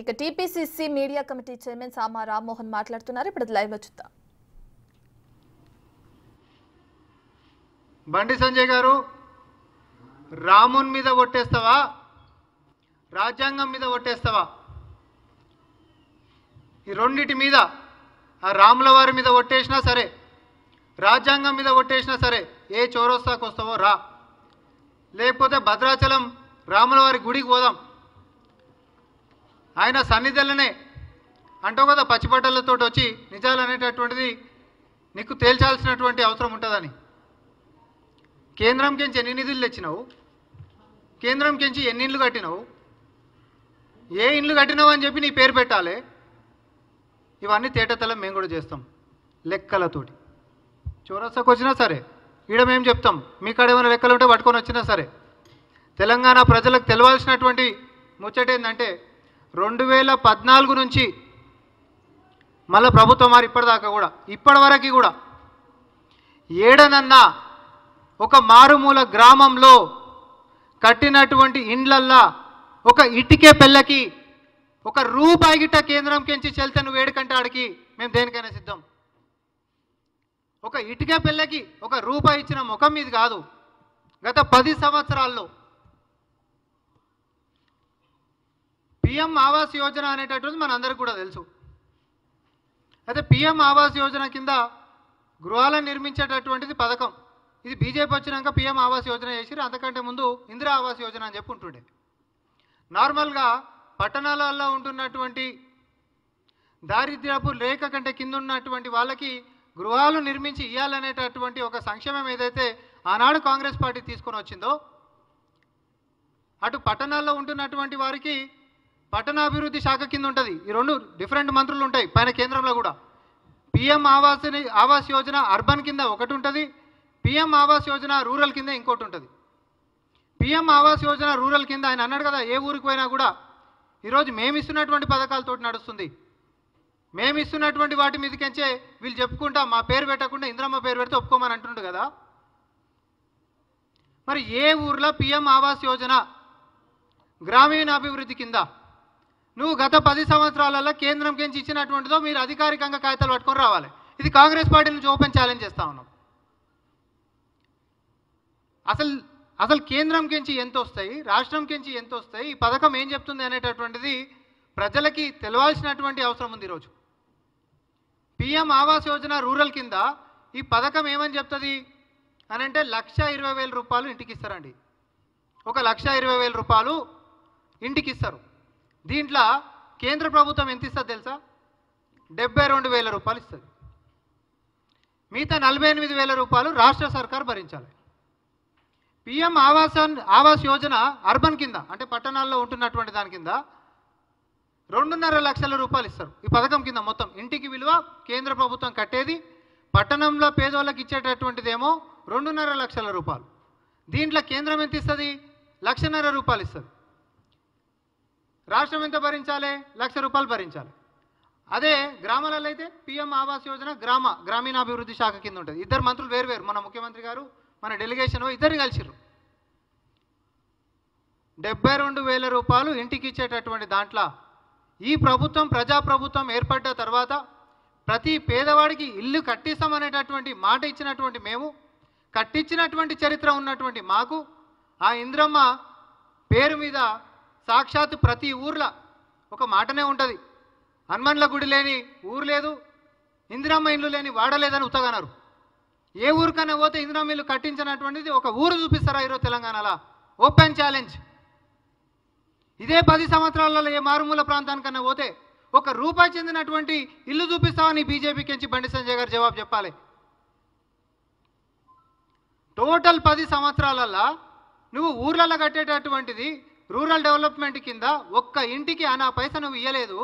ఇక TPCC media committee chairman సామా రామ్మోహన్ మాట్లాడుతున్నారు. ఇప్పుడు లైవ్ లో చూద్దాం. బండి సంజయ్ గారు, రామున్ మీద ఒట్టేస్తావా, రాజ్యాంగం మీద ఒట్టేస్తావా? ఈ రెండిటి మీద, ఆ రాముల వారి మీద ఒట్టేసినా సరే, రాజ్యాంగం మీద ఒట్టేసినా సరే, ఏ చౌరస్తాకు వస్తావో రా, లేకపోతే భద్రాచలం రాముల వారి గుడికి పోదాం. ఆయన సన్నిధులనే అంటావు కదా, పచ్చిబట్టలతో వచ్చి నిజాలు అనేటటువంటిది నీకు తేల్చాల్సినటువంటి అవసరం ఉంటుందని. కేంద్రం కించి ఎన్ని నిధులు తెచ్చినావు, కేంద్రం కించి ఎన్ని ఇండ్లు కట్టినావు, ఏ ఇండ్లు కట్టినావు అని చెప్పి నీ పేరు పెట్టాలి. ఇవన్నీ తేటతలం మేము కూడా చేస్తాం లెక్కలతోటి. చౌరస్తాకు వచ్చినా సరే ఈడ మేము చెప్తాం, మీ కాడ ఏమైనా లెక్కలు ఉంటే పట్టుకొని వచ్చినా సరే. తెలంగాణ ప్రజలకు తెలవాల్సినటువంటి ముచ్చట ఏంటంటే 2014 నుంచి మళ్ళీ ప్రభుత్వం మారి ఇప్పటిదాకా కూడా, ఇప్పటివరకు కూడా ఏడనన్నా ఒక మారుమూల గ్రామంలో కట్టినటువంటి ఇండ్లల్లా ఒక ఇటుకే పెళ్ళకి ఒక రూపాయి గిట్ట కేంద్రం కించి చెల్తే నువ్వు ఏడుకంటే ఆడికి మేము దేనికైనా సిద్ధం. ఒక ఇటుకే పెళ్ళకి ఒక రూపాయి ఇచ్చిన ముఖం మీద కాదు. గత 10 సంవత్సరాల్లో పిఎం ఆవాస్ యోజన అనేటటువంటిది మనందరికీ కూడా తెలుసు. అయితే పిఎం ఆవాస్ యోజన కింద గృహాలను నిర్మించేటటువంటిది పథకం. ఇది బీజేపీ వచ్చినాక పిఎం ఆవాస్ యోజన చేసిరు. అంతకంటే ముందు ఇందిరా ఆవాస్ యోజన అని చెప్పి ఉంటుండే. నార్మల్గా పట్టణాలలో ఉంటున్నటువంటి దారిద్ర్యపు రేఖ కంటే కింద ఉన్నటువంటి వాళ్ళకి గృహాలు నిర్మించి ఇవ్వాలనేటటువంటి ఒక సంక్షేమం ఏదైతే ఆనాడు కాంగ్రెస్ పార్టీ తీసుకొని వచ్చిందో, అటు పట్టణాల్లో ఉంటున్నటువంటి వారికి పట్టణాభివృద్ధి శాఖ కింద ఉంటుంది. ఈ రెండు డిఫరెంట్ మంత్రులు ఉంటాయి పైన కేంద్రంలో కూడా. పిఎం ఆవాస్ యోజన అర్బన్ కింద ఒకటి ఉంటుంది, పిఎం ఆవాస్ యోజన రూరల్ కింద ఇంకోటి ఉంటుంది. పిఎం ఆవాస్ యోజన రూరల్ కింద ఆయన అన్నాడు కదా, ఏ ఊరికి పోయినా కూడా ఈరోజు మేము ఇస్తున్నటువంటి పథకాలతో నడుస్తుంది, మేము ఇస్తున్నటువంటి వాటి మీదకించే వీళ్ళు చెప్పుకుంటా మా పేరు పెట్టకుండా ఇంద్రమ్మ పేరు పెడితే ఒప్పుకోమని అంటుండు కదా. మరి ఏ ఊర్లో పిఎం ఆవాస్ యోజన గ్రామీణ అభివృద్ధి కింద నువ్వు గత 10 సంవత్సరాలలో కేంద్రం కించి ఇచ్చినటువంటిదో మీరు అధికారికంగా కాగితాలు పట్టుకొని రావాలి. ఇది కాంగ్రెస్ పార్టీ నుంచి ఓపెన్ ఛాలెంజ్ చేస్తూ ఉన్నాం. అసలు కేంద్రం కించి ఎంత వస్తాయి, రాష్ట్రం కించి ఎంత వస్తాయి, ఈ పథకం ఏం చెప్తుంది అనేటటువంటిది ప్రజలకి తెలవాల్సినటువంటి అవసరం ఉంది. ఈరోజు పిఎం ఆవాస్ యోజన రూరల్ కింద ఈ పథకం ఏమని చెప్తుంది అని అంటే 1,20,000 రూపాయలు ఇంటికి ఇస్తారండి. 1,20,000 రూపాయలు ఇంటికి ఇస్తారు. దీంట్లో కేంద్ర ప్రభుత్వం ఎంత ఇస్తుంది తెలుసా? 72,000 రూపాయలు ఇస్తుంది. మిగతా 48,000 రూపాయలు రాష్ట్ర సర్కార్ భరించాలి. పిఎం ఆవాస్ యోజన అర్బన్ కింద అంటే పట్టణాల్లో ఉంటున్నటువంటి దాని కింద 2.5 లక్షల రూపాయలు ఇస్తారు. ఈ పథకం కింద మొత్తం ఇంటికి విలువ కేంద్ర ప్రభుత్వం కట్టేది, పట్టణంలో పేదోళ్ళకి ఇచ్చేటటువంటిదేమో 2.5 లక్షల రూపాయలు. దీంట్లో కేంద్రం ఎంత ఇస్తుంది? 1,50,000 రూపాయలు ఇస్తుంది. రాష్ట్రం ఎంత భరించాలి? 1,00,000 రూపాయలు భరించాలి. అదే గ్రామాలలో అయితే పిఎం ఆవాస్ యోజన గ్రామీణాభివృద్ధి శాఖ కింద ఉంటుంది. ఇద్దరు మంత్రులు వేరు, మన ముఖ్యమంత్రి గారు మన డెలిగేషన్ ఇద్దరు కలిసిర్రు. 72,000 రూపాయలు ఇంటికి ఇచ్చేటటువంటి దాంట్లో ఈ ప్రభుత్వం ప్రజాప్రభుత్వం ఏర్పడ్డ తర్వాత ప్రతి పేదవాడికి ఇల్లు కట్టిస్తామనేటటువంటి మాట ఇచ్చినటువంటి మేము, కట్టించినటువంటి చరిత్ర ఉన్నటువంటి మాకు ఆ ఇంద్రమ్మ పేరు మీద సాక్షాత్ ప్రతి ఊర్లో ఒక మాటనే ఉంటుంది, హనుమన్ల గుడి లేని ఊరు లేదు, ఇందిరమ్మ ఇల్లు లేని వాడలేదని ఉత్తగన్నారు. ఏ ఊరికైనా పోతే ఇందిరమ్మ ఇల్లు కట్టించినటువంటిది ఒక ఊరు చూపిస్తారా ఈరోజు తెలంగాణలో? Open challenge. ఇదే 10 సంవత్సరాలలో ఏ మారుమూల ప్రాంతానికన్నా పోతే ఒక రూపాయి చెందినటువంటి ఇల్లు చూపిస్తావని బీజేపీకి నుంచి బండి సంజయ్ గారు జవాబు చెప్పాలి. టోటల్ 10 సంవత్సరాలలో నువ్వు ఊర్లలో కట్టేటటువంటిది రూరల్ డెవలప్మెంట్ కింద ఒక్క ఇంటికి అనా పైసా నువ్వు ఇవ్వలేదు.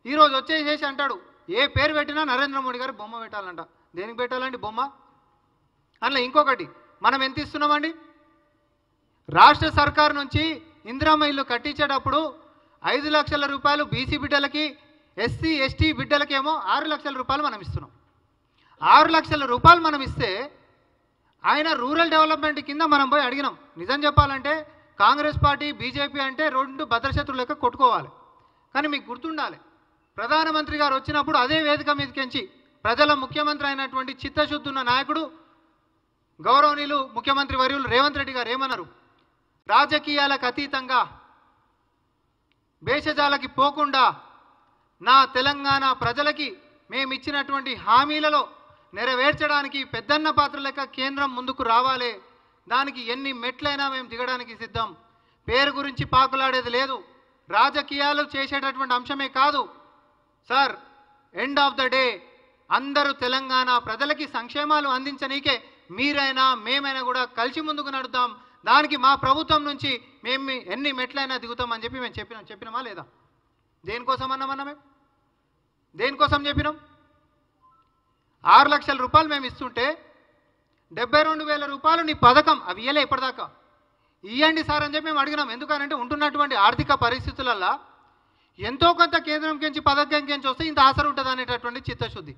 ఈరోజు వచ్చేసేసి అంటాడు ఏ పేరు పెట్టినా నరేంద్ర మోడీ గారు బొమ్మ పెట్టాలంట. దేనికి పెట్టాలండి బొమ్మ? అందులో ఇంకొకటి, మనం ఎంత ఇస్తున్నామండి? రాష్ట్ర సర్కారు నుంచి ఇందిరమ్మ ఇల్లు కట్టించేటప్పుడు 5 లక్షల రూపాయలు బీసీ బిడ్డలకి, ఎస్సీ ఎస్టీ బిడ్డలకేమో 6 లక్షల రూపాయలు మనం ఇస్తున్నాం. 6 లక్షల రూపాయలు మనం ఇస్తే ఆయన రూరల్ డెవలప్మెంట్ కింద మనం పోయి అడిగినాం. నిజం చెప్పాలంటే కాంగ్రెస్ పార్టీ బీజేపీ అంటే రెండు భద్రశత్రులు లెక్క కొట్టుకోవాలి. కానీ మీకు గుర్తుండాలి, ప్రధానమంత్రి గారు వచ్చినప్పుడు అదే వేదిక మీదకించి ప్రజల ముఖ్యమంత్రి అయినటువంటి చిత్తశుద్ధి ఉన్న నాయకుడు గౌరవనీయులు ముఖ్యమంత్రి వర్యులు రేవంత్ రెడ్డి గారు ఏమన్నారు? రాజకీయాలకు అతీతంగా భేషజాలకి పోకుండా నా తెలంగాణ ప్రజలకి మేమిచ్చినటువంటి హామీలలో నెరవేర్చడానికి పెద్దన్న పాత్ర లెక్క కేంద్రం ముందుకు రావాలి, దానికి ఎన్ని మెట్లైనా మేము దిగడానికి సిద్ధం, పేరు గురించి పాకులాడేది లేదు, రాజకీయాలు చేసేటటువంటి అంశమే కాదు sir, end of the day అందరూ తెలంగాణ ప్రజలకి సంక్షేమాలు అందించనీకే మీరైనా మేమైనా కూడా కలిసి ముందుకు నడుద్దాం, దానికి మా ప్రభుత్వం నుంచి మేము ఎన్ని మెట్లైనా దిగుతామని చెప్పి మేము చెప్పినామా లేదా? దేనికోసం అన్నామన్నా మేము? దేనికోసం చెప్పినాం? 6 లక్షల రూపాయలు మేము ఇస్తుంటే 72,000 రూపాయలు నీ పథకం అవి ఇయ్యలే ఇప్పటిదాకా, ఇవ్వండి సార్ అని చెప్పి మేము అడిగినాం. ఎందుకనంటే ఉంటున్నటువంటి ఆర్థిక పరిస్థితులలో ఎంతో కొంత కేంద్రం కించి పథకం కించి వస్తే ఇంత ఆసరు ఉంటుంది అనేటటువంటి చిత్తశుద్ధి.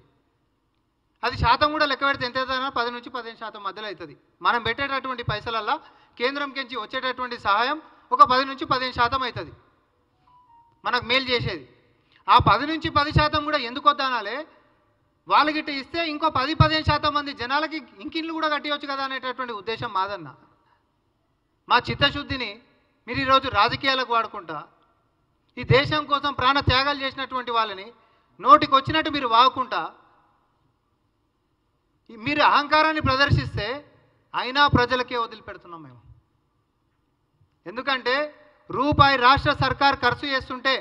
అది శాతం కూడా లెక్క పెడితే ఎంత అవుతుందన్నా 10 నుంచి 15% మధ్యలో అవుతుంది. మనం పెట్టేటటువంటి పైసలల్లో కేంద్రం కించి వచ్చేటటువంటి సహాయం ఒక 10 నుంచి 15% అవుతుంది మనకు మేలు చేసేది. ఆ 10 నుంచి 10% కూడా ఎందుకు వద్దనాలే, వాళ్ళకిట్ట ఇస్తే ఇంకో 10-15% మంది జనాలకి ఇంకిళ్ళు కూడా కట్టియవచ్చు కదా అనేటటువంటి ఉద్దేశం మాదన్న. మా చిత్తశుద్ధిని మీరు ఈరోజు రాజకీయాలకు వాడుకుంటా ఈ దేశం కోసం ప్రాణ త్యాగాలు చేసినటువంటి వాళ్ళని నోటికి వచ్చినట్టు మీరు వాగుకుంటా మీరు అహంకారాన్ని ప్రదర్శిస్తే అయినా ప్రజలకే వదిలిపెడుతున్నాం మేము. ఎందుకంటే రూపాయి రాష్ట్ర సర్కార్ ఖర్చు చేస్తుంటే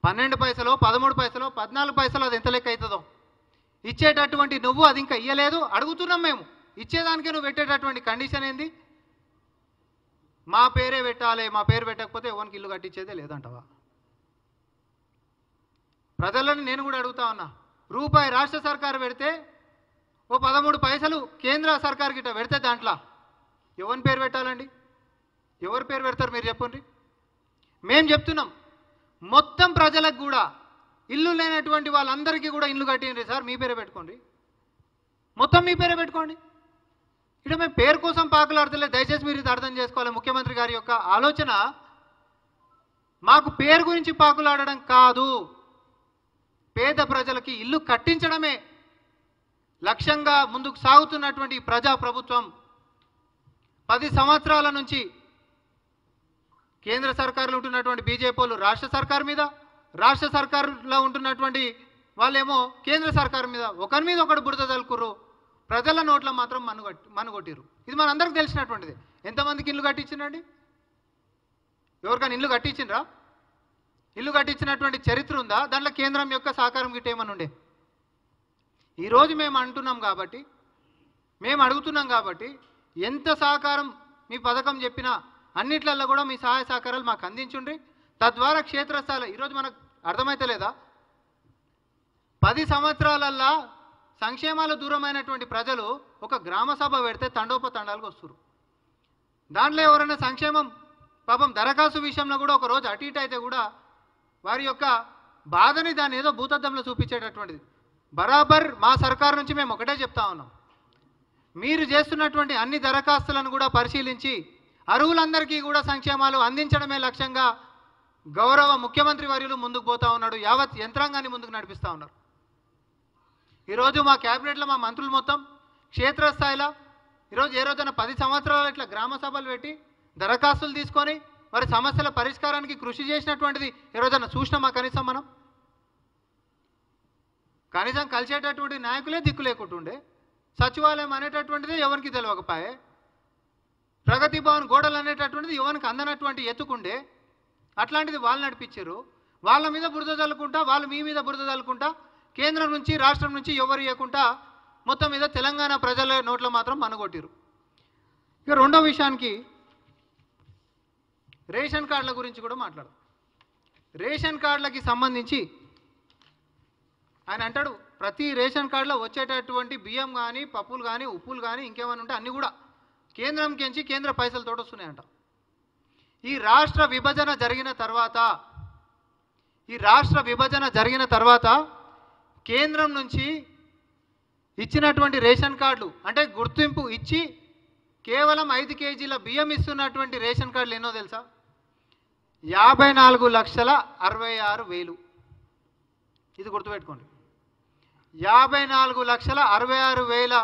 12 పైసలో 13 పైసలో 14 పైసలు అది ఎంత లెక్క అవుతుందో ఇచ్చేటటువంటి నువ్వు అది ఇంకా ఇయ్యలేదు, అడుగుతున్నాం మేము. ఇచ్చేదానికే నువ్వు పెట్టేటటువంటి కండిషన్ ఏంది? మా పేరే పెట్టాలి, మా పేరు పెట్టకపోతే ఎవరికి ఇల్లు కట్టించేదే లేదంటవా? ప్రజలను నేను కూడా అడుగుతా ఉన్నా, రూపాయి రాష్ట్ర సర్కారు పెడితే ఓ 13 పైసలు కేంద్ర సర్కార్ గిట్ట పెడితే దాంట్లో ఎవరి పేరు పెట్టాలండి? ఎవరి పేరు పెడతారు మీరు చెప్పండి? మేము చెప్తున్నాం మొత్తం ప్రజలకు కూడా ఇల్లు లేనటువంటి వాళ్ళందరికీ కూడా ఇల్లు కట్టిండ్రి సార్, మీ పేరే పెట్టుకోండి, మొత్తం మీ పేరే పెట్టుకోండి. ఇక్కడ మేము పేరు కోసం పాకులాడతలే, దయచేసి మీరు ఇది అర్థం చేసుకోవాలి. ముఖ్యమంత్రి గారి యొక్క ఆలోచన మాకు పేరు గురించి పాకులాడడం కాదు, పేద ప్రజలకి ఇల్లు కట్టించడమే లక్ష్యంగా ముందుకు సాగుతున్నటువంటి ప్రజా ప్రభుత్వం. 10 సంవత్సరాల నుంచి కేంద్ర సర్కారులో ఉంటున్నటువంటి బీజేపీ వాళ్ళు రాష్ట్ర సర్కారు మీద, రాష్ట్ర సర్కారులో ఉంటున్నటువంటి వాళ్ళేమో కేంద్ర సర్కారు మీద ఒకరి మీద ఒకటి బురద తలుకుర్రు, ప్రజల నోట్ల మాత్రం మనుగొట్టిరు. ఇది మనందరికీ తెలిసినటువంటిది. ఎంతమందికి ఇల్లు కట్టించిండండి? ఎవరికైనా ఇల్లు కట్టించిండ్రా? ఇల్లు కట్టించినటువంటి చరిత్ర ఉందా? దాంట్లో కేంద్రం యొక్క సహకారం గిట్ట ఏమని ఉండే? ఈరోజు మేము అంటున్నాం కాబట్టి, మేము అడుగుతున్నాం కాబట్టి, ఎంత సహకారం మీ పథకం చెప్పినా అన్నిట్లలో కూడా మీ సహాయ సహకారాలు మాకు అందించుండ్రి. తద్వారా క్షేత్రస్థాయిలో ఈరోజు మనకు అర్థమైతే లేదా, 10 సంవత్సరాలల్లా సంక్షేమాలు దూరమైనటువంటి ప్రజలు ఒక గ్రామ సభ పెడితే తండోపతండాలకు వస్తారు. దాంట్లో ఎవరైనా సంక్షేమం పాపం దరఖాస్తు విషయంలో కూడా ఒక రోజు అటు ఇటు అయితే కూడా వారి యొక్క బాధని దాన్ని ఏదో భూతద్దంలో చూపించేటటువంటిది. బరాబర్ మా సర్కారు నుంచి మేము ఒకటే చెప్తా ఉన్నాం, మీరు చేస్తున్నటువంటి అన్ని దరఖాస్తులను కూడా పరిశీలించి అర్హులందరికీ కూడా సంక్షేమాలు అందించడమే లక్ష్యంగా గౌరవ ముఖ్యమంత్రి వర్యులు ముందుకు పోతా ఉన్నాడు, యావత్ యంత్రాంగాన్ని ముందుకు నడిపిస్తూ ఉన్నారు. ఈరోజు మా క్యాబినెట్లో మా మంత్రులు మొత్తం క్షేత్రస్థాయిలో ఈరోజు ఏ రోజైనా 10 సంవత్సరాలు ఇట్లా గ్రామ సభలు పెట్టి దరఖాస్తులు తీసుకొని వారి సమస్యల పరిష్కారానికి కృషి చేసినటువంటిది ఏ రోజైనా చూసినామా? కనీసం మనం కనీసం కలిసేటటువంటి నాయకులే దిక్కు లేకుంటుండే, సచివాలయం అనేటటువంటిది ఎవరికి తెలియకపోయే, ప్రగతి భవన్ గోడలు అనేటటువంటిది ఎవరికి అందనటువంటి ఎత్తుకుండే, అట్లాంటిది వాళ్ళు నడిపించారు. వాళ్ళ మీద బురద చల్లుకుంటా, వాళ్ళు మీ మీద బురద చల్లుకుంటా, కేంద్రం నుంచి రాష్ట్రం నుంచి ఎవరు ఇవ్వకుండా మొత్తం మీద తెలంగాణ ప్రజల నోట్లో మాత్రం మనుగొట్టిరు. ఇక రెండో విషయానికి రేషన్ కార్డుల గురించి కూడా మాట్లాడదాం. రేషన్ కార్డులకి సంబంధించి ఆయన అంటాడు, ప్రతి రేషన్ కార్డులో వచ్చేటటువంటి బియ్యం కానీ పప్పులు కానీ ఉప్పులు కానీ ఇంకేమైనా ఉంటే అన్నీ కూడా కేంద్రంకించి కేంద్ర పైసలతో వస్తున్నాయంట. ఈ రాష్ట్ర విభజన జరిగిన తర్వాత కేంద్రం నుంచి ఇచ్చినటువంటి రేషన్ కార్డులు అంటే గుర్తింపు ఇచ్చి కేవలం 5 కేజీల బియ్యం ఇస్తున్నటువంటి రేషన్ కార్డులు ఎన్నో తెలుసా? 54,66,000. ఇది గుర్తుపెట్టుకోండి. 54,66,000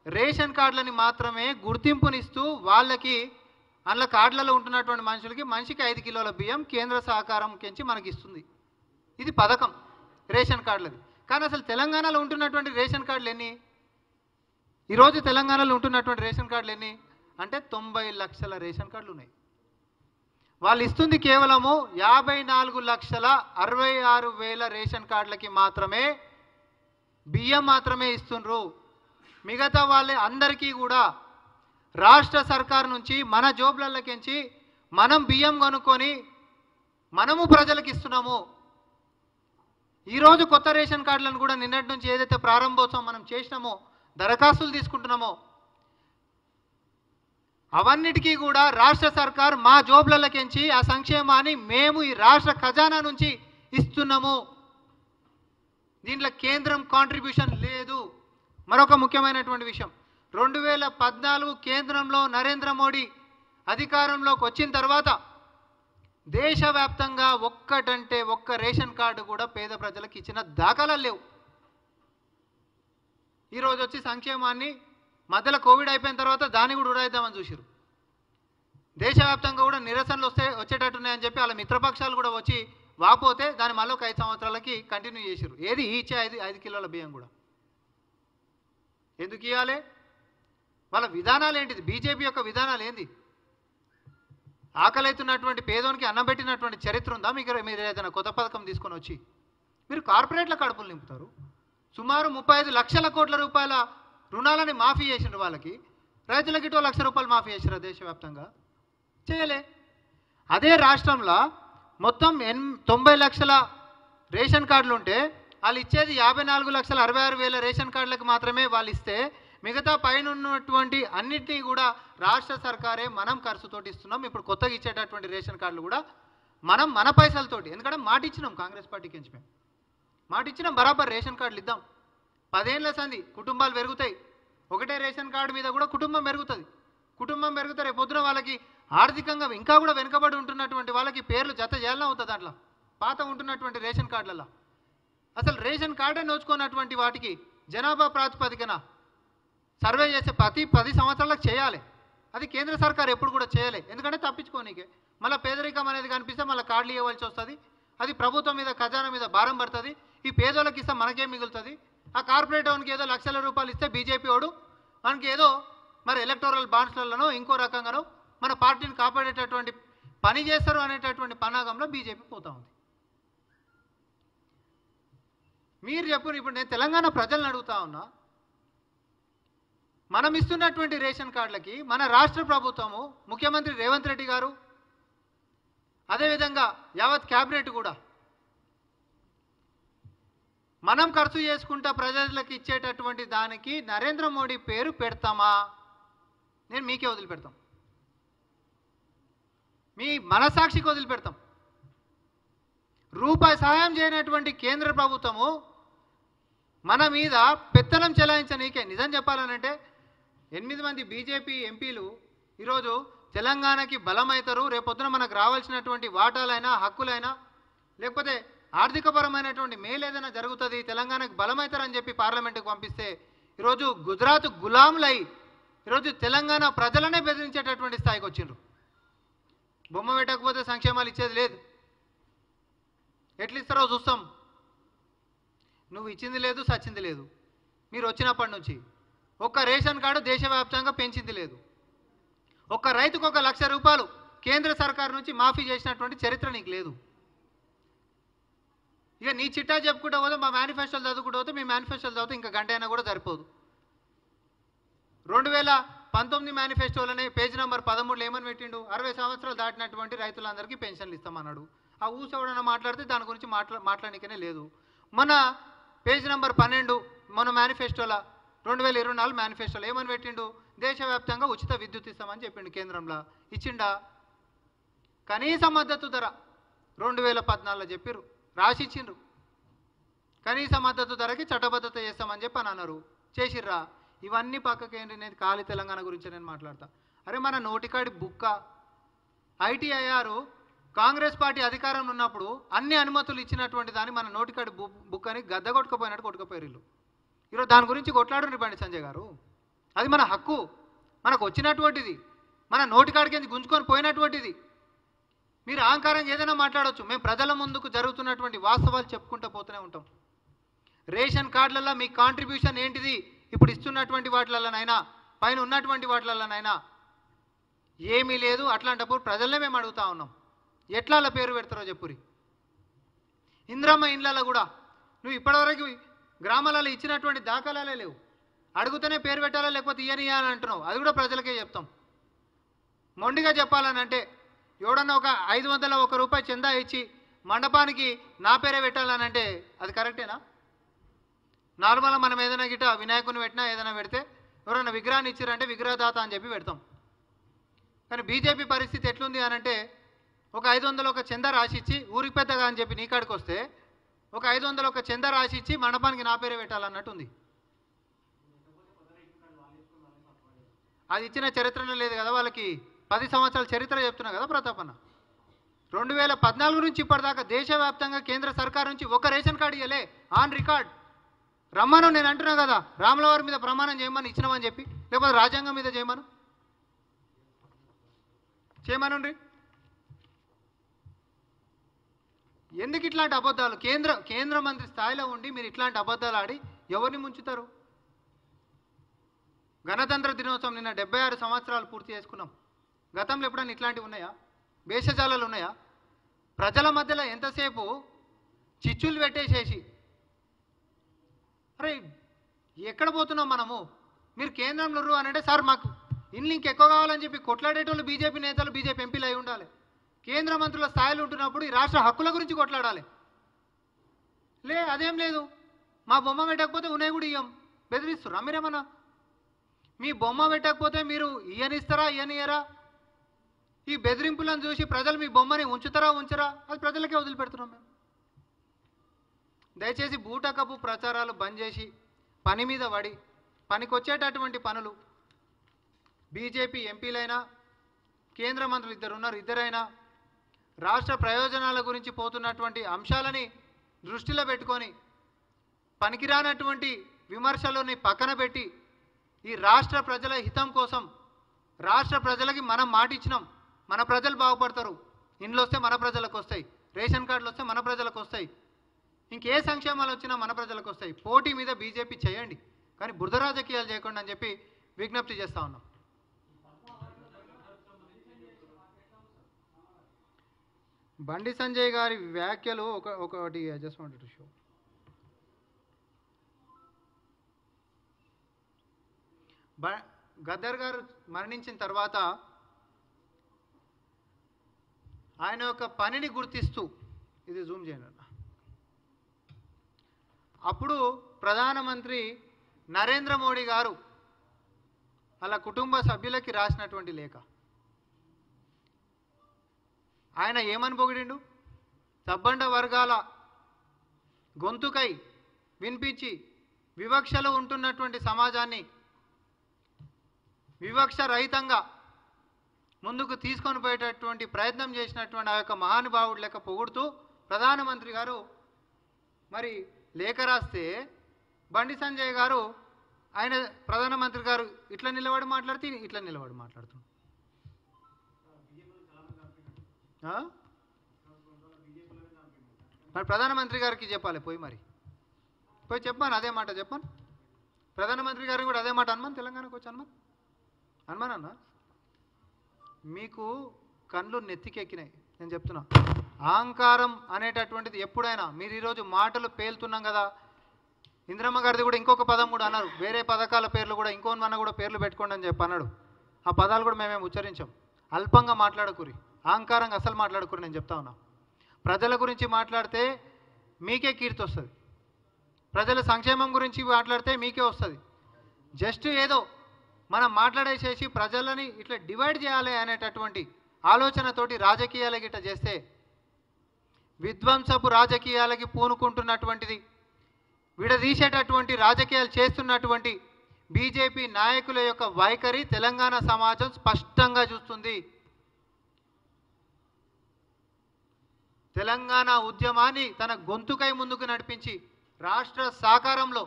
రేషన్ కార్డులని మాత్రమే గుర్తింపునిస్తూ వాళ్ళకి అందులో కార్డులలో ఉంటున్నటువంటి మనుషులకి మనిషికి 5 కిలోల బియ్యం కేంద్ర సహకారం కించి మనకి ఇస్తుంది. ఇది పథకం రేషన్ కార్డులది. కానీ అసలు తెలంగాణలో ఉంటున్నటువంటి రేషన్ కార్డులు ఎన్ని? ఈరోజు తెలంగాణలో ఉంటున్నటువంటి రేషన్ కార్డులు ఎన్ని అంటే 90 లక్షల రేషన్ కార్డులు ఉన్నాయి. వాళ్ళు ఇస్తుంది కేవలము 54,66,000 రేషన్ కార్డులకి మాత్రమే బియ్యం మాత్రమే ఇస్తుండ్రు. మిగతా వాళ్ళే అందరికీ కూడా రాష్ట్ర సర్కారు నుంచి మన జోబులలోకించి మనం బియ్యం కొనుక్కొని మనము ప్రజలకు ఇస్తున్నాము. ఈరోజు కొత్త రేషన్ కార్డులను కూడా నిన్నటి నుంచి ఏదైతే ప్రారంభోత్సవం మనం చేసినామో, దరఖాస్తులు తీసుకుంటున్నామో, అవన్నిటికీ కూడా రాష్ట్ర సర్కార్ మా జోబులలోకించి ఆ సంక్షేమాన్ని మేము ఈ రాష్ట్ర ఖజానా నుంచి ఇస్తున్నాము. దీంట్లో కేంద్రం కాంట్రిబ్యూషన్ లేదు. మరొక ముఖ్యమైనటువంటి విషయం, 2014 కేంద్రంలో నరేంద్ర మోడీ అధికారంలోకి వచ్చిన తర్వాత దేశవ్యాప్తంగా ఒక్కటంటే ఒక్క రేషన్ కార్డు కూడా పేద ప్రజలకు ఇచ్చిన దాఖలాలు లేవు. ఈరోజు వచ్చి సంక్షేమాన్ని మధ్యలో కోవిడ్ అయిపోయిన తర్వాత దాన్ని కూడా ఉడాయిద్దామని చూసారు. దేశవ్యాప్తంగా కూడా నిరసనలు వచ్చేటట్టున్నాయని చెప్పి వాళ్ళ మిత్రపక్షాలు కూడా వచ్చి వాపోతే దాన్ని మళ్ళీ ఒక 5 సంవత్సరాలకి కంటిన్యూ చేశారు. ఏది ఇచ్చే 5 కిలోల బియ్యం కూడా ఎందుకు ఇవ్వాలి? వాళ్ళ విధానాలు ఏంటిది? బీజేపీ యొక్క విధానాలు ఏంది? ఆకలైతున్నటువంటి పేదోనికి అన్నం పెట్టినటువంటి చరిత్ర ఉందా మీకు? మీరు ఏదైనా కొత్త పథకం తీసుకొని వచ్చి మీరు కార్పొరేట్ల కడుపులు నింపుతారు. సుమారు 35 లక్షల కోట్ల రూపాయల రుణాలని మాఫీ చేసిండ్రు. వాళ్ళకి రైతులకి 2 లక్షల రూపాయలు మాఫీ చేసారు దేశవ్యాప్తంగా? చేయలే. అదే రాష్ట్రంలో మొత్తం 90 లక్షల రేషన్ కార్డులు ఉంటే వాళ్ళు ఇచ్చేది 54,66,000 రేషన్ కార్డులకు మాత్రమే వాళ్ళు ఇస్తే, మిగతా పైన ఉన్నటువంటి అన్నిటినీ కూడా రాష్ట్ర సర్కారే మనం ఖర్చుతోటి ఇస్తున్నాం. ఇప్పుడు కొత్తగా ఇచ్చేటటువంటి రేషన్ కార్డులు కూడా మనం మన పైసలతోటి, ఎందుకంటే మాట ఇచ్చినాం కాంగ్రెస్ పార్టీకి నుంచి, మేము మాట ఇచ్చినాం బరాబర్ రేషన్ కార్డులు ఇద్దాం. 10 ఏళ్ళ సంది కుటుంబాలు పెరుగుతాయి. ఒకటే రేషన్ కార్డు మీద కూడా కుటుంబం పెరుగుతుంది. కుటుంబం పెరిగితే రేపు పొద్దున వాళ్ళకి ఆర్థికంగా ఇంకా కూడా వెనుకబడి ఉంటున్నటువంటి వాళ్ళకి పేర్లు జత చేయాలని అవుతుంది. దాంట్లో పాత ఉంటున్నటువంటి రేషన్ కార్డులలో అసలు రేషన్ కార్డే నోచుకున్నటువంటి వాటికి జనాభా ప్రాతిపదికన సర్వే చేసే ప్రతి 10 సంవత్సరాలకు చేయాలి. అది కేంద్ర సర్కార్ ఎప్పుడు కూడా చేయలే. ఎందుకంటే తప్పించుకోనీకే మళ్ళీ పేదరికం అనేది కనిపిస్తే మళ్ళీ కార్డులు ఇవ్వాల్సి వస్తుంది. అది ప్రభుత్వం మీద ఖజానా మీద భారం పడుతుంది. ఈ పేదోళ్ళకి ఇస్తే మనకేం మిగులుతుంది? ఆ కార్పొరేట్ వానికి ఏదో లక్షల రూపాయలు ఇస్తే బీజేపీ వాడు మనకి ఏదో మరి ఎలక్టోరల్ బాండ్స్లలోనో ఇంకో రకంగానో మన పార్టీని కాపాడేటటువంటి పని చేస్తారు అనేటటువంటి పన్నాగంలో బీజేపీ పోతా ఉంది. మీరు చెప్పు. ఇప్పుడు నేను తెలంగాణ ప్రజలను అడుగుతా ఉన్నా, మనం ఇస్తున్నటువంటి రేషన్ కార్డులకి మన రాష్ట్ర ప్రభుత్వము, ముఖ్యమంత్రి రేవంత్ రెడ్డి గారు, అదేవిధంగా యావత్ క్యాబినెట్ కూడా మనం ఖర్చు చేసుకుంటా ప్రజలకు ఇచ్చేటటువంటి దానికి నరేంద్ర మోడీ పేరు పెడతామా? నేను మీకే వదిలిపెడతాం, మీ మనసాక్షికి వదిలిపెడతాం. రూపాయి సహాయం చేయనటువంటి కేంద్ర ప్రభుత్వము మన మీద పెత్తనం చెలాయించనీకే. నిజం చెప్పాలనంటే 8 మంది బీజేపీ ఎంపీలు ఈరోజు తెలంగాణకి బలమవుతారు. రేపొద్దున మనకు రావాల్సినటువంటి వాటాలైనా హక్కులైనా లేకపోతే ఆర్థికపరమైనటువంటి మేలు ఏదైనా జరుగుతుంది, తెలంగాణకు బలమవుతారని చెప్పి పార్లమెంటుకు పంపిస్తే ఈరోజు గుజరాత్ గులాంలై ఈరోజు తెలంగాణ ప్రజలనే బెదిరించేటటువంటి స్థాయికి వచ్చిండ్రు. బొమ్మ పెట్టకపోతే సంక్షేమాలు ఇచ్చేది లేదు. ఎట్లా ఇస్తారో చూస్తాం. నువ్వు ఇచ్చింది లేదు, సచ్చింది లేదు. మీరు వచ్చినప్పటి నుంచి ఒక్క రేషన్ కార్డు దేశవ్యాప్తంగా పెంచింది లేదు. ఒక్క రైతుకు 1 లక్ష రూపాయలు కేంద్ర సర్కారు నుంచి మాఫీ చేసినటువంటి చరిత్ర నీకు లేదు. ఇక నీ చిట్టా చెప్పుకుంటూ పోతే మా మేనిఫెస్టోలు చదువుకుంటూ పోతే మీ మేనిఫెస్టోలు చదివితే ఇంకా గంట అయినా కూడా సరిపోదు. 2019 మేనిఫెస్టోలోనే పేజ్ నెంబర్ 13 ఏమని పెట్టిండు? 60 సంవత్సరాలు దాటినటువంటి రైతులందరికీ పెన్షన్లు ఇస్తామన్నాడు. ఆ ఊసవడన మాట్లాడితే దాని గురించి మాట్లాడనికనే లేదు. మన పేజ్ నెంబర్ 12 మన మేనిఫెస్టోలో 2024 మేనిఫెస్టోలో ఏమని పెట్టిండు? దేశవ్యాప్తంగా ఉచిత విద్యుత్ ఇస్తామని చెప్పిండు. కేంద్రంలో ఇచ్చిండా? కనీస మద్దతు ధర 2014లో చెప్పిర్రు, రాసిచ్చిండ్రు. కనీస మద్దతు ధరకి చట్టబద్ధత చేస్తామని చెప్పి అని అన్నారు. చేసిర్రా? ఇవన్నీ పక్కకేంటి? నేను ఖాళీ తెలంగాణ గురించి నేను మాట్లాడతా. అరే మన నోటికాడి బుక్క ITIR కాంగ్రెస్ పార్టీ అధికారంలో ఉన్నప్పుడు అన్ని అనుమతులు ఇచ్చినటువంటి దాన్ని మన నోటికాడి బుక్ అని గద్ద కొట్టుకుపోయినట్టు కొట్టుకుపోయారు వీళ్ళు. ఈరోజు దాని గురించి కొట్లాడు బండి సంజయ్ గారు. అది మన హక్కు, మనకు వచ్చినటువంటిది, మన నోటికాడికి గుంజుకొని పోయినటువంటిది. మీరు అహంకారంగా ఏదైనా మాట్లాడవచ్చు. మేము ప్రజల ముందుకు జరుగుతున్నటువంటి వాస్తవాలు చెప్పుకుంటూ పోతూనే ఉంటాం. రేషన్ కార్డులలో మీ కాంట్రిబ్యూషన్ ఏంటిది, ఇప్పుడు ఇస్తున్నటువంటి వాటిలలోనైనా పైన ఉన్నటువంటి వాటిలలోనైనా ఏమీ లేదు. అట్లాంటప్పుడు ప్రజలనే మేము అడుగుతా ఉన్నాం, ఎట్లా అలా పేరు పెడతారో చెప్పురి. ఇంద్రమ్మ ఇండ్లలో కూడా నువ్వు ఇప్పటివరకు గ్రామాలలో ఇచ్చినటువంటి దాఖలాలే లేవు. అడుగుతూనే పేరు పెట్టాలా లేకపోతే ఇయ్యని అంటున్నావు. అది కూడా ప్రజలకే చెప్తాం. మొండిగా చెప్పాలని అంటే ఎవడన్నా ఒక 501 రూపాయి చందా ఇచ్చి మండపానికి నా పేరే పెట్టాలని అంటే అది కరెక్టేనా? నార్మల్గా మనం ఏదైనా గిట్ట వినాయకుని పెట్టినా ఏదైనా పెడితే ఎవరైనా విగ్రహాన్ని ఇచ్చారంటే విగ్రహదాత అని చెప్పి పెడతాం. కానీ బీజేపీ పరిస్థితి ఎట్లుంది అని అంటే ఒక 501 చందా రాసిచ్చి ఊరికి పెద్దగా అని చెప్పి నీ కాడికి వస్తే ఒక 501 చందా రాసిచ్చి మండపానికి నా పేరే పెట్టాలన్నట్టు ఉంది. అది ఇచ్చిన చరిత్రలో లేదు కదా వాళ్ళకి. 10 సంవత్సరాల చరిత్ర చెప్తున్నా కదా ప్రతాపన్న. 2014 నుంచి ఇప్పటిదాకా దేశవ్యాప్తంగా కేంద్ర సర్కార్ నుంచి ఒక రేషన్ కార్డు ఇవ్వలే ఆన్ రికార్డ్. రమ్మను నేను అంటున్నా కదా, రాములవారి మీద ప్రమాణం చేయమని ఇచ్చినామని చెప్పి, లేకపోతే రాజ్యాంగం మీద చేయమనండి. ఎందుకు ఇట్లాంటి అబద్ధాలు? కేంద్ర మంత్రి స్థాయిలో ఉండి మీరు ఇట్లాంటి అబద్ధాలు ఆడి ఎవరిని ముంచుతారు? గణతంత్ర దినోత్సవం నిన్న 76 సంవత్సరాలు పూర్తి చేసుకున్నాం. గతంలో ఎప్పుడైనా ఇట్లాంటివి ఉన్నాయా? భేషజాలాలు ఉన్నాయా? ప్రజల మధ్యలో ఎంతసేపు చిచ్చులు పెట్టేసేసి అరే ఎక్కడ పోతున్నాం మనము? మీరు కేంద్రంలో అనంటే సార్ మాకు ఇల్లు ఇంకెక్కువ కావాలని చెప్పి కొట్లాడేటోళ్ళు బీజేపీ నేతలు, బీజేపీ ఎంపీలు అయి ఉండాలి. కేంద్ర మంత్రుల స్థాయిలో ఉంటున్నప్పుడు ఈ రాష్ట్ర హక్కుల గురించి కొట్లాడాలి. అదేం లేదు. మా బొమ్మ పెట్టకపోతే ఉన్నాయి కూడా ఇయ్యం. బెదిరిస్తురా మీరేమన్నా? మీ బొమ్మ పెట్టకపోతే మీరు ఇయ్యనిస్తారా ఇయ్యనియరా? ఈ బెదిరింపులను చూసి ప్రజలు మీ బొమ్మని ఉంచుతారా ఉంచరా? అది ప్రజలకే వదిలిపెడుతున్నాం మేము. దయచేసి బూటకపు ప్రచారాలు బంద్ చేసి పని మీద పడి పనికొచ్చేటటువంటి పనులు బీజేపీ ఎంపీలైనా కేంద్ర మంత్రులు ఇద్దరైనా రాష్ట్ర ప్రయోజనాల గురించి పోతున్నటువంటి అంశాలని దృష్టిలో పెట్టుకొని పనికిరానటువంటి విమర్శలని పక్కన పెట్టి ఈ రాష్ట్ర ప్రజల హితం కోసం రాష్ట్ర ప్రజలకి మనం మాట ఇచ్చినాం. మన ప్రజలు బాగుపడతారు. ఇండ్లు వస్తే మన ప్రజలకు వస్తాయి, రేషన్ కార్డులు వస్తే మన ప్రజలకు వస్తాయి, ఇంకే సంక్షేమాలు వచ్చినా మన ప్రజలకు వస్తాయి. పోటీ మీద బీజేపీ చేయండి, కానీ బురద రాజకీయాలు చేయకుండా అని చెప్పి విజ్ఞప్తి చేస్తూ ఉన్నాం. బండి సంజయ్ గారి వ్యాఖ్యలు ఒకటి just wanted to show. Gaddar గారు మరణించిన తర్వాత ఆయన యొక్క పనిని గుర్తిస్తూ, ఇది జూమ్ చేయండి అన్న, అప్పుడు ప్రధానమంత్రి నరేంద్ర మోడీ గారు వాళ్ళ కుటుంబ సభ్యులకి రాసినటువంటి లేఖ. ఆయన ఏమని పొగిడిండు? సబ్బండ వర్గాల గొంతుకై వినిపించి వివక్షలో ఉంటున్నటువంటి సమాజాన్ని వివక్ష రహితంగా ముందుకు తీసుకొని పోయేటటువంటి ప్రయత్నం చేసినటువంటి ఆ యొక్క మహానుభావుడు లెక్క పొగుడుతూ ప్రధానమంత్రి గారు మరి లేఖ రాస్తే బండి సంజయ్ గారు ఆయన ప్రధానమంత్రి గారు ఇట్లా నిలబడి మాట్లాడితే ఇట్లా నిలబడి మాట్లాడుతున్నాడు. మరి ప్రధానమంత్రి గారికి చెప్పాలి పోయి, మరి పోయి చెప్పాను, అదే మాట చెప్పాను. ప్రధానమంత్రి గారికి కూడా అదే మాట అనుమాన్, తెలంగాణకు వచ్చి అనుమాన్ అన్న, మీకు కళ్ళు నెత్తికెక్కినాయి. నేను చెప్తున్నా, అహంకారం అనేటటువంటిది ఎప్పుడైనా మీరు ఈరోజు మాటలు పేలుతున్నాం కదా. ఇంద్రమ్మ గారిది కూడా ఇంకొక పదం కూడా అన్నారు, వేరే పథకాల పేర్లు కూడా ఇంకోమన్నా కూడా పేర్లు పెట్టుకోండి అని చెప్పి అన్నాడు. ఆ పదాలు కూడా మేమేం ఉచ్చరించాం. అల్పంగా మాట్లాడకూరి, అహంకారంగా అసలు మాట్లాడకూరి. నేను చెప్తా ఉన్నా, ప్రజల గురించి మాట్లాడితే మీకే కీర్తి వస్తుంది, ప్రజల సంక్షేమం గురించి మాట్లాడితే మీకే వస్తుంది. జస్ట్ ఏదో మనం మాట్లాడేసేసి ప్రజలని ఇట్లా డివైడ్ చేయాలి అనేటటువంటి ఆలోచనతోటి రాజకీయాలకి ఇట్లా చేస్తే విధ్వంసపు రాజకీయాలకి పూనుకుంటున్నటువంటిది, విడదీసేటటువంటి రాజకీయాలు చేస్తున్నటువంటి బీజేపీ నాయకుల యొక్క వైఖరి తెలంగాణ సమాజం స్పష్టంగా చూస్తుంది. తెలంగాణ ఉద్యమాన్ని తన గొంతుకై ముందుకు నడిపించి రాష్ట్ర సాకారంలో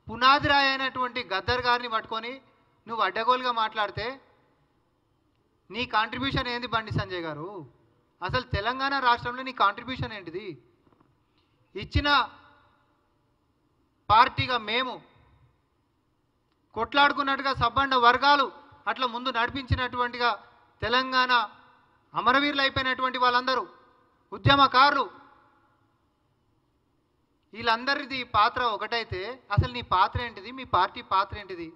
పునాది రాయి అయినటువంటి గద్దర్ గారిని పట్టుకొని నువ్వు అడ్డగోలుగా మాట్లాడితే నీ కాంట్రిబ్యూషన్ ఏంది బండి సంజయ్ గారు? అసలు తెలంగాణ రాష్ట్రంలో నీ కాంట్రిబ్యూషన్ ఏంటిది? ఇచ్చిన పార్టీగా మేము కొట్లాడుకున్నట్టుగా సబ్బండ వర్గాలు అట్లా ముందు నడిపించినటువంటిగా తెలంగాణ అమరవీరులు అయిపోయినటువంటి వాళ్ళందరూ ఉద్యమకారులు వీళ్ళందరిది పాత్ర ఒకటైతే అసలు నీ పాత్ర ఏంటిది? మీ పార్టీ పాత్ర ఏంటిది?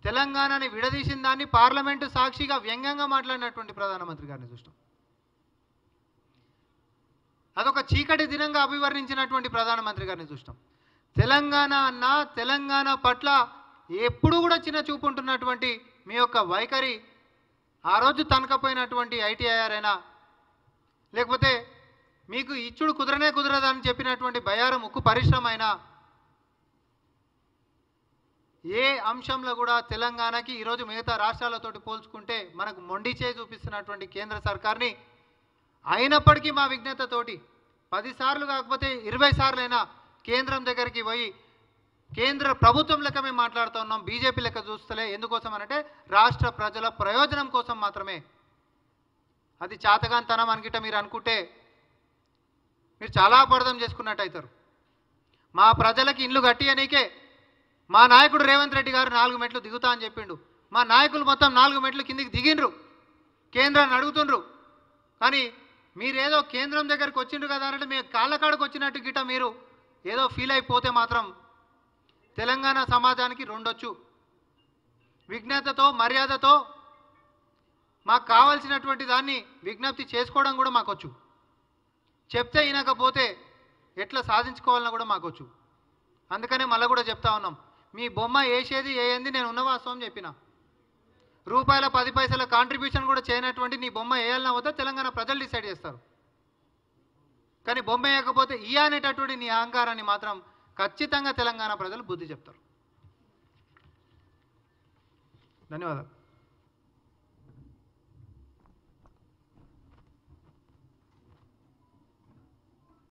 తెలంగాణని విడదీసిన దాన్ని పార్లమెంటు సాక్షిగా వ్యంగ్యంగా మాట్లాడినటువంటి ప్రధానమంత్రి గారిని చూస్తాం. అదొక చీకటి దినంగా అభివర్ణించినటువంటి ప్రధానమంత్రి గారిని చూస్తాం. తెలంగాణ అన్న తెలంగాణ పట్ల ఎప్పుడూ కూడా చిన్న చూపు ఉంటున్నటువంటి మీ యొక్క వైఖరి ఆ రోజు తనకపోయినటువంటి ఐటీఐఆర్ అయినా లేకపోతే మీకు ఇచ్చుడు కుదరనే కుదరదని చెప్పినటువంటి బయారం ఉక్కు పరిశ్రమ అయినా ఏ అంశంలో కూడా తెలంగాణకి ఈరోజు మిగతా రాష్ట్రాలతోటి పోల్చుకుంటే మనకు మొండి చేయి చూపిస్తున్నటువంటి కేంద్ర సర్కార్ని అయినప్పటికీ మా విజ్ఞతతోటి 10 సార్లు కాకపోతే 20 సార్లైనా కేంద్రం దగ్గరికి పోయి కేంద్ర ప్రభుత్వం లెక్క మేము మాట్లాడుతూ ఉన్నాం, బీజేపీ లెక్క చూస్తలే. ఎందుకోసం అనంటే రాష్ట్ర ప్రజల ప్రయోజనం కోసం మాత్రమే. అది చాతగాంతనం అనుకుంటే మీరు అనుకుంటే మీరు చాలా అపార్థం చేసుకున్నట్టు అవుతారు. మా ప్రజలకి ఇల్లు కట్టియనీకే మా నాయకుడు రేవంత్ రెడ్డి గారు 4 మెట్లు దిగుతా అని చెప్పిండు. మా నాయకులు మొత్తం 4 మెట్లు కిందికి దిగిండ్రు, కేంద్రాన్ని అడుగుతుండ్రు. కానీ మీరేదో కేంద్రం దగ్గరికి వచ్చిండ్రు కదా అంటే మీ కాళ్ళకాడకు వచ్చినట్టు గిట్ట మీరు ఏదో ఫీల్ అయిపోతే మాత్రం తెలంగాణ సమాజానికి రెండొచ్చు. విజ్ఞతతో మర్యాదతో మాకు కావాల్సినటువంటి దాన్ని విజ్ఞప్తి చేసుకోవడం కూడా మాకొచ్చు. చెప్తే వినకపోతే ఎట్లా సాధించుకోవాలని కూడా మాకొచ్చు. అందుకనే మళ్ళీ కూడా చెప్తా ఉన్నాం, మీ బొమ్మ వేసేది వేయంది నేను ఉన్న వాస్తవం చెప్పిన. రూపాయల 10 పైసల కాంట్రిబ్యూషన్ కూడా చేయనటువంటి నీ బొమ్మ వేయాలన్నా వద్దా తెలంగాణ ప్రజలు డిసైడ్ చేస్తారు. కానీ బొమ్మ వేయకపోతే అనేటటువంటి నీ అహంకారాన్ని మాత్రం ఖచ్చితంగా తెలంగాణ ప్రజలు బుద్ధి చెప్తారు. ధన్యవాదాలు.